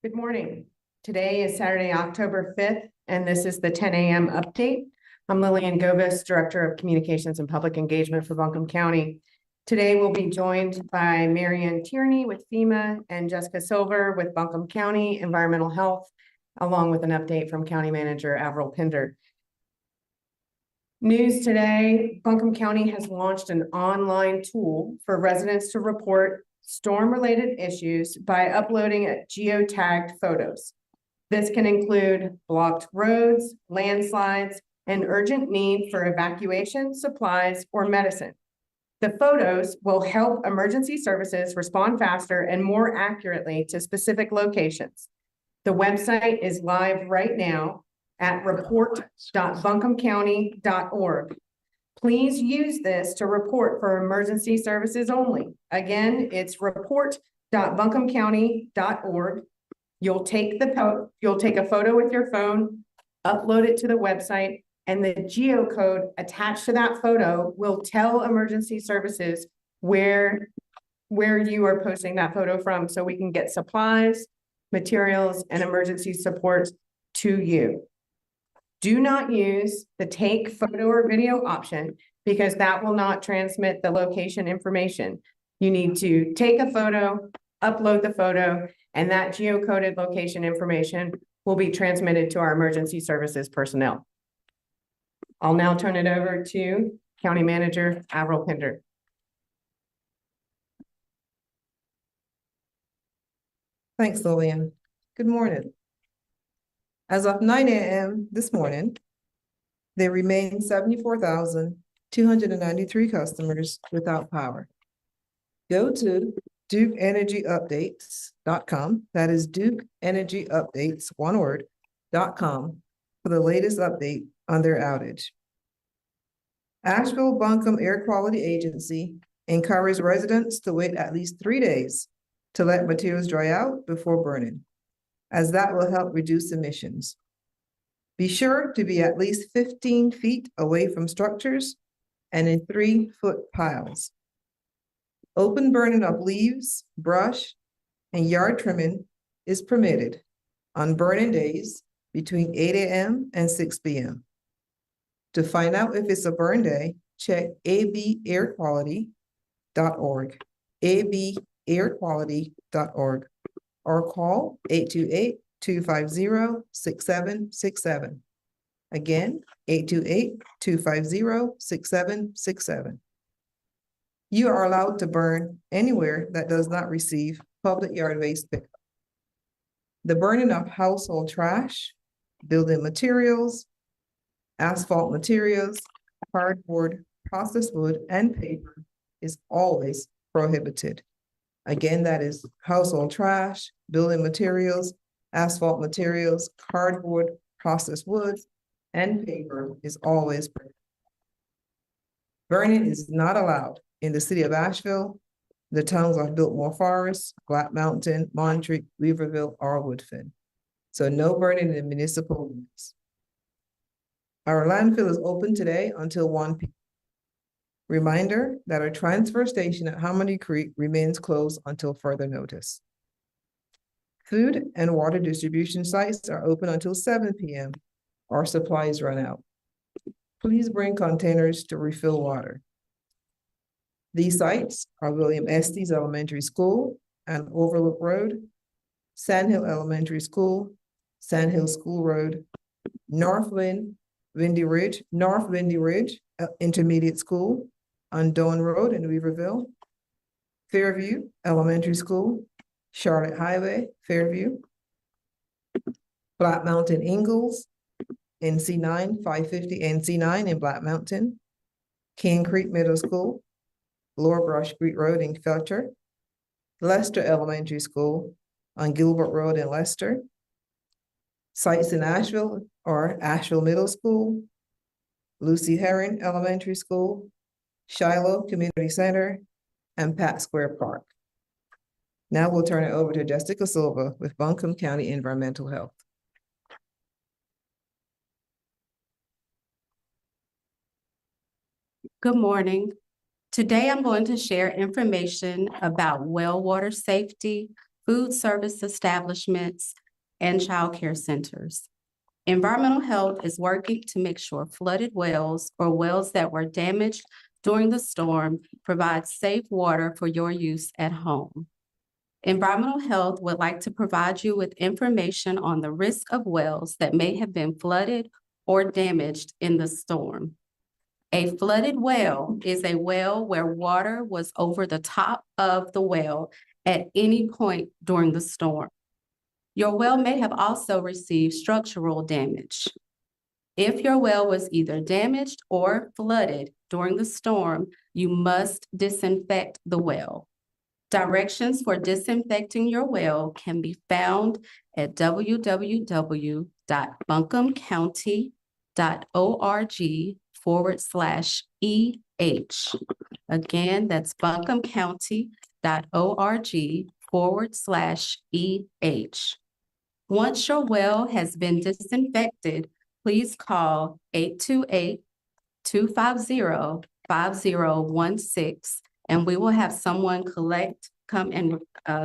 Good morning. Today is Saturday, October 5th, and this is the 10 a.m. update. I'm Lillian Govis, Director of Communications and Public Engagement for Buncombe County. Today we'll be joined by Marianne Tierney with FEMA and Jessica Silver with Buncombe County Environmental Health, along with an update from County Manager Avril Pinder. News today, Buncombe County has launched an online tool for residents to report storm-related issues by uploading geotagged photos. This can include blocked roads, landslides, and urgent need for evacuation, supplies, or medicine. The photos will help emergency services respond faster and more accurately to specific locations. The website is live right now at report.buncombecounty.org. Please use this to report for emergency services only. Again, it's report.buncombecounty.org. You'll take a photo with your phone, upload it to the website, and the geocode attached to that photo will tell emergency services where you are posting that photo from, so we can get supplies, materials, and emergency support to you. Do not use the take photo or video option because that will not transmit the location information. You need to take a photo, upload the photo, and that geocoded location information will be transmitted to our emergency services personnel. I'll now turn it over to County Manager Avril Pinder. Thanks, Lillian. Good morning. As of 9 a.m. this morning, there remain 74,293 customers without power. Go to DukeEnergyUpdates.com. That is DukeEnergyUpdates, one word, .com for the latest update on their outage. Asheville Buncombe Air Quality Agency encourages residents to wait at least 3 days to let materials dry out before burning, as that will help reduce emissions. Be sure to be at least 15 feet away from structures and in 3-foot piles. Open burning of leaves, brush, and yard trimming is permitted on burning days between 8 a.m. and 6 p.m. To find out if it's a burn day, check abairquality.org, abairquality.org, or call 828-250-6767. Again, 828-250-6767. You are allowed to burn anywhere that does not receive public yard waste pickup. The burning of household trash, building materials, asphalt materials, cardboard, processed wood, and paper is always prohibited. Again, that is household trash, building materials, asphalt materials, cardboard, processed wood, and paper is always prohibited. Burning is not allowed in the city of Asheville, the towns of Biltmore Forest, Black Mountain, Montreux, Weaverville, or Woodfin. So no burning in municipal limits. Our landfill is open today until 1 p.m. Reminder that our transfer station at Harmony Creek remains closed until further notice. Food and water distribution sites are open until 7 p.m. or supplies run out. Please bring containers to refill water. These sites are William Estes Elementary School and Overlook Road, Sandhill Elementary School, Sandhill School Road, North Windy Ridge Intermediate School on Doan Road in Weaverville, Fairview Elementary School, Charlotte Highway, Fairview, Black Mountain Ingalls, NC9, 550 NC9 in Black Mountain, Cane Creek Middle School, Lower Brush Creek Road in Felcher, Lester Elementary School on Gilbert Road in Lester. Sites in Asheville are Asheville Middle School, Lucy Herring Elementary School, Shiloh Community Center, and Pat Square Park. Now we'll turn it over to Jessica Silva with Buncombe County Environmental Health. Good morning. Today I'm going to share information about well water safety food service establishments, and childcare centers. Environmental health is working to make sure flooded wells or wells that were damaged during the storm provide safe water for your use at home. Environmental health would like to provide you with information on the risk of wells that may have been flooded or damaged in the storm. A flooded well is a well where water was over the top of the well at any point during the storm. Your well may have also received structural damage. If your well was either damaged or flooded during the storm, you must disinfect the well. Directions for disinfecting your well can be found at www.buncombecounty.org/EH. Again, that's buncombecounty.org/EH. Once your well has been disinfected, please call 828-250-5016, and we will have someone come and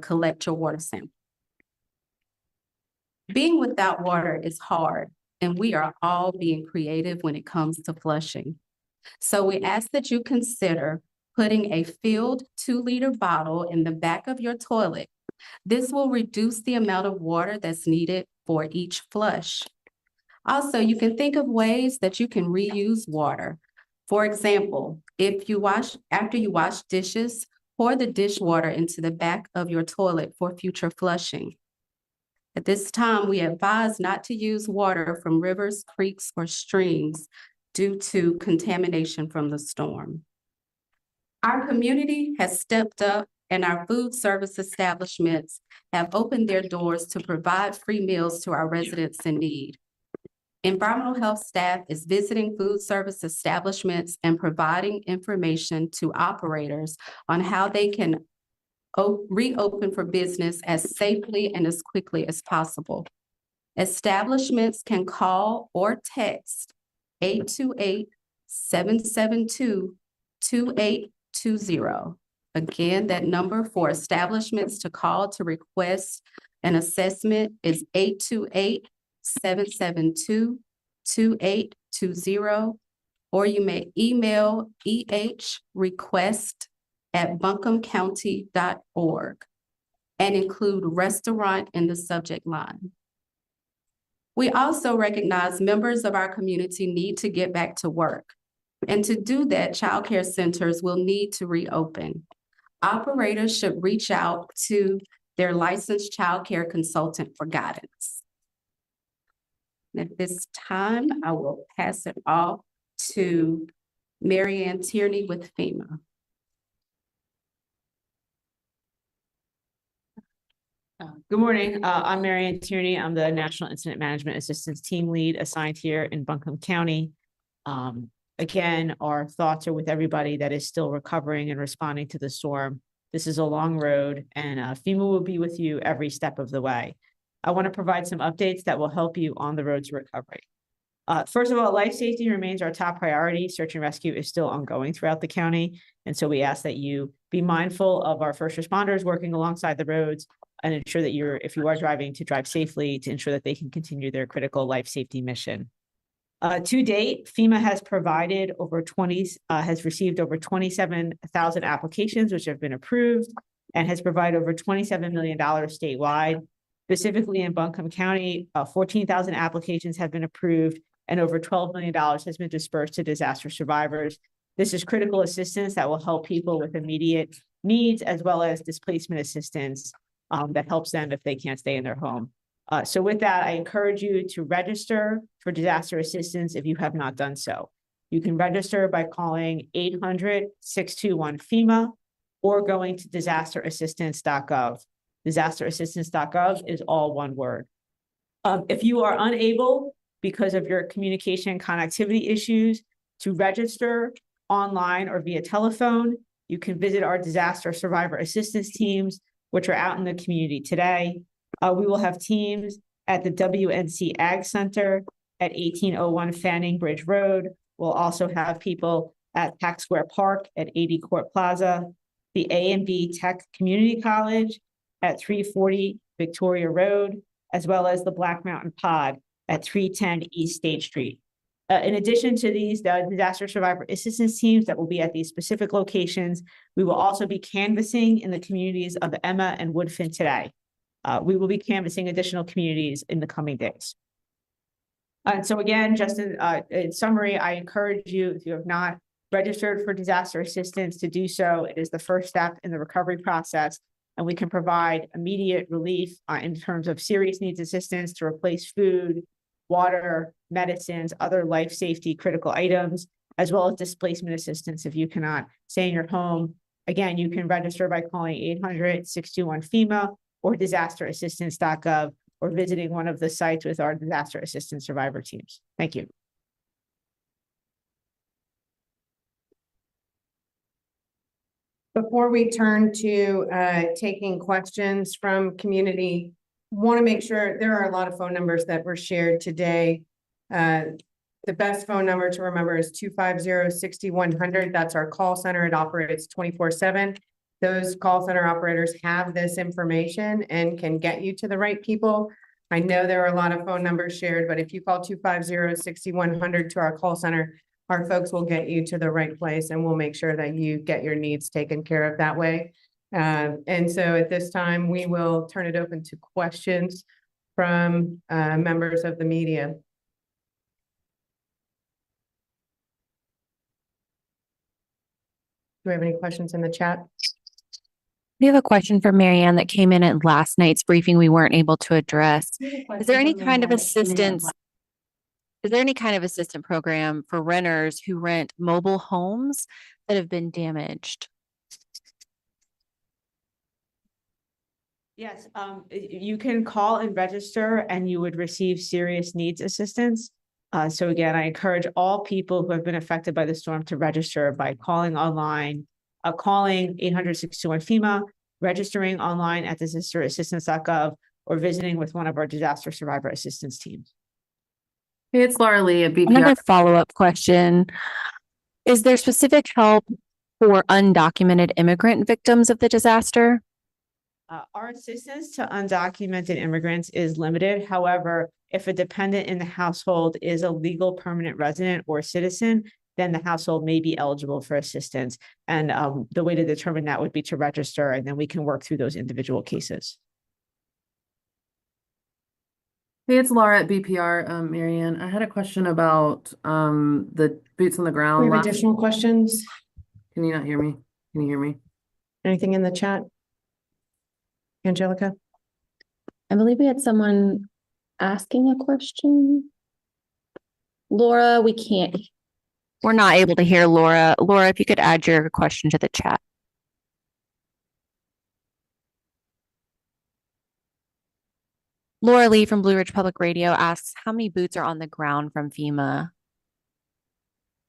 collect your water sample. Being without water is hard, and we are all being creative when it comes to flushing. So we ask that you consider putting a filled 2-liter bottle in the back of your toilet. This will reduce the amount of water that's needed for each flush. Also, you can think of ways that you can reuse water. For example, after you wash dishes, pour the dishwater into the back of your toilet for future flushing. At this time, we advise not to use water from rivers, creeks, or streams due to contamination from the storm. Our community has stepped up, and our food service establishments have opened their doors to provide free meals to our residents in need. Environmental health staff is visiting food service establishments and providing information to operators on how they can reopen for business as safely and as quickly as possible. Establishments can call or text 828-772-2820. Again, that number for establishments to call to request an assessment is 828-772-2820, or you may email ehrequest@buncombecounty.org and include restaurant in the subject line. We also recognize members of our community need to get back to work. And to do that, childcare centers will need to reopen. Operators should reach out to their licensed childcare consultant for guidance. At this time, I will pass it off to Mary Ann Tierney with FEMA. Good morning. I'm Mary Ann Tierney. I'm the National Incident Management Assistance Team Lead assigned here in Buncombe County. Again, our thoughts are with everybody that is still recovering and responding to the storm. This is a long road, and FEMA will be with you every step of the way. I want to provide some updates that will help you on the road to recovery. First of all, life safety remains our top priority. Search and rescue is still ongoing throughout the county. And so we ask that you be mindful of our first responders working alongside the roads and ensure that if you are driving, to drive safely to ensure that they can continue their critical life safety mission. To date, FEMA has received over 27,000 applications, which have been approved, and has provided over $27 million statewide. Specifically in Buncombe County, 14,000 applications have been approved, and over $12 million has been dispersed to disaster survivors. This is critical assistance that will help people with immediate needs, as well as displacement assistance that helps them if they can't stay in their home. So with that, I encourage you to register for disaster assistance if you have not done so. You can register by calling 800-621-FEMA or going to disasterassistance.gov. Disasterassistance.gov is all one word. If you are unable, because of your communication connectivity issues, to register online or via telephone, you can visit our disaster survivor assistance teams, which are out in the community today. We will have teams at the WNC Ag Center at 1801 Fanning Bridge Road. We'll also have people at Pack Square Park at 80 Court Plaza, the A&B Tech Community College at 340 Victoria Road, as well as the Black Mountain Pod at 310 East State Street. In addition to these, the disaster survivor assistance teams that will be at these specific locations, we will also be canvassing in the communities of Emma and Woodfin today. We will be canvassing additional communities in the coming days. And so again, just in summary, I encourage you, if you have not registered for disaster assistance, to do so. It is the first step in the recovery process, and we can provide immediate relief in terms of serious needs assistance to replace food, water, medicines, other life safety critical items, as well as displacement assistance if you cannot stay in your home. Again, you can register by calling 800-621-FEMA or disasterassistance.gov or visiting one of the sites with our disaster assistance survivor teams. Thank you. Before we turn to taking questions from community, want to make sure there are a lot of phone numbers that were shared today. The best phone number to remember is 250-6100. That's our call center. It operates 24/7. Those call center operators have this information and can get you to the right people. I know there are a lot of phone numbers shared, but if you call 250-6100 to our call center, our folks will get you to the right place and we'll make sure that you get your needs taken care of that way. And so at this time, we will turn it open to questions from members of the media. Do we have any questions in the chat? We have a question for Marianne that came in at last night's briefing we weren't able to address. Is there any kind of assistance? Is there any kind of assistance program for renters who rent mobile homes that have been damaged? Yes, you can call and register and you would receive serious needs assistance. So again, I encourage all people who have been affected by the storm to register by calling online, calling 800-621-FEMA, registering online at disasterassistance.gov, or visiting with one of our disaster survivor assistance teams. Hey, it's Laura Lee at BPR. Another follow-up question. Is there specific help for undocumented immigrant victims of the disaster? Our assistance to undocumented immigrants is limited. However, if a dependent in the household is a legal permanent resident or citizen, then the household may be eligible for assistance. And the way to determine that would be to register, and then we can work through those individual cases. Hey, it's Laura at BPR. Marianne, I had a question about the boots on the ground. We have additional questions? Can you not hear me? Can you hear me? Anything in the chat? Angelica? I believe we had someone asking a question. Laura, we're not able to hear Laura. Laura, if you could add your question to the chat. Laura Lee from Blue Ridge Public Radio asks, how many boots are on the ground from FEMA?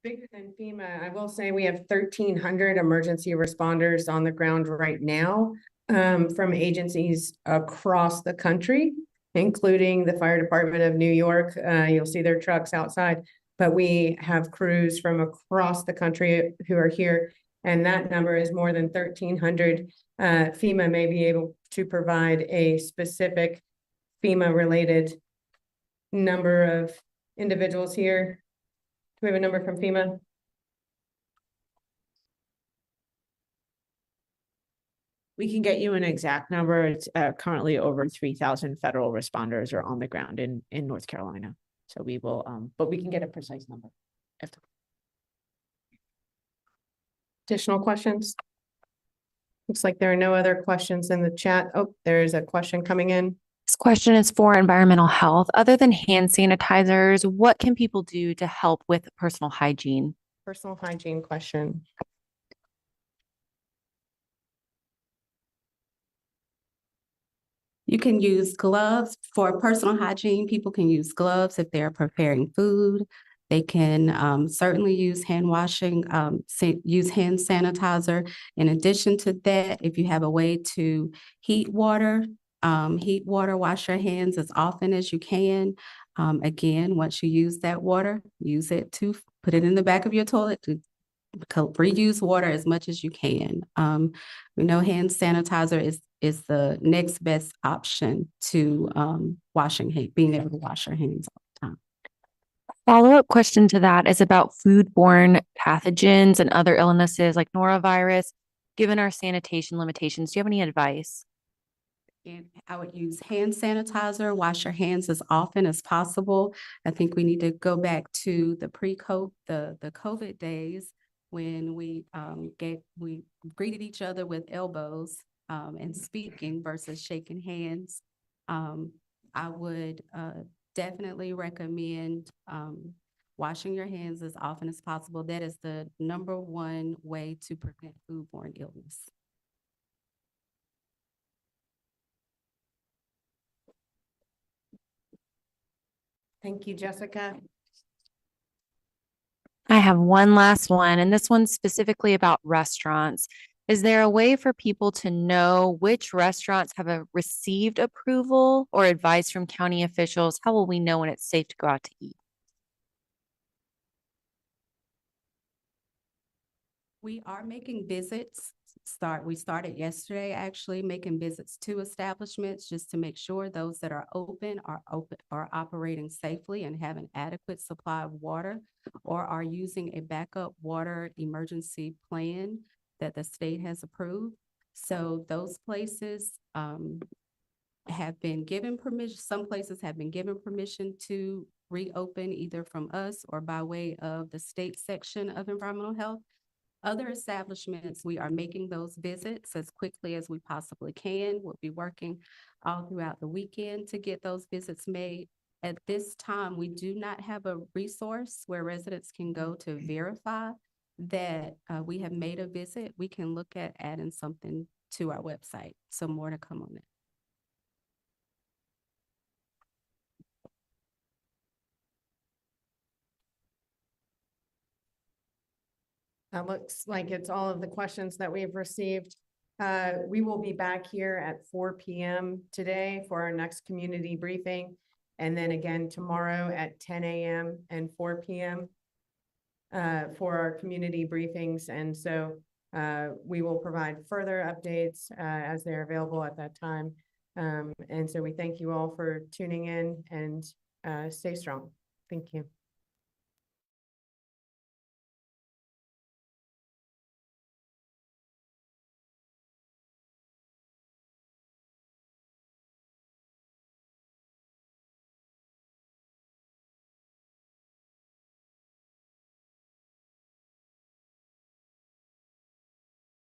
Bigger than FEMA, I will say we have 1,300 emergency responders on the ground right now from agencies across the country, including the Fire Department of New York. You'll see their trucks outside, but we have crews from across the country who are here, and that number is more than 1,300. FEMA may be able to provide a specific FEMA-related number of individuals here. Do we have a number from FEMA? We can get you an exact number. It's currently over 3,000 federal responders are on the ground in North Carolina. So we will, but we can get a precise number. Additional questions? Looks like there are no other questions in the chat. Oh, there is a question coming in. This question is for environmental health. Other than hand sanitizers, what can people do to help with personal hygiene? Personal hygiene question. You can use gloves for personal hygiene. People can use gloves if they're preparing food. They can certainly use hand washing, use hand sanitizer. In addition to that, if you have a way to heat water, wash your hands as often as you can. Again, once you use that water, use it to put it in the back of your toilet to reuse water as much as you can. We know hand sanitizer is is the next best option to being able to wash your hands all the time. Follow-up question to that is about foodborne pathogens and other illnesses like norovirus. Given our sanitation limitations, do you have any advice? And I would use hand sanitizer, wash your hands as often as possible. I think we need to go back to the the COVID days when we greeted each other with elbows and speaking versus shaking hands. I would definitely recommend washing your hands as often as possible. That is the #1 way to prevent foodborne illness. Thank you, Jessica. I have one last one, and this one's specifically about restaurants. Is there a way for people to know which restaurants have received approval or advice from county officials? How will we know when it's safe to go out to eat? We are making visits. We started yesterday, actually, making visits to establishments just to make sure those that are operating safely and have an adequate supply of water or are using a backup water emergency plan that the state has approved. So those places have been given permission. Some places have been given permission to reopen either from us or by way of the state section of environmental health. Other establishments, we are making those visits as quickly as we possibly can. We'll be working all throughout the weekend to get those visits made. At this time, we do not have a resource where residents can go to verify that we have made a visit. We can look at adding something to our website. So more to come on that. That looks like it's all of the questions that we've received. We will be back here at 4 p.m. today for our next community briefing. And then again tomorrow at 10 a.m. and 4 p.m. For our community briefings. And so we will provide further updates as they're available at that time. And so we thank you all for tuning in and stay strong. Thank you.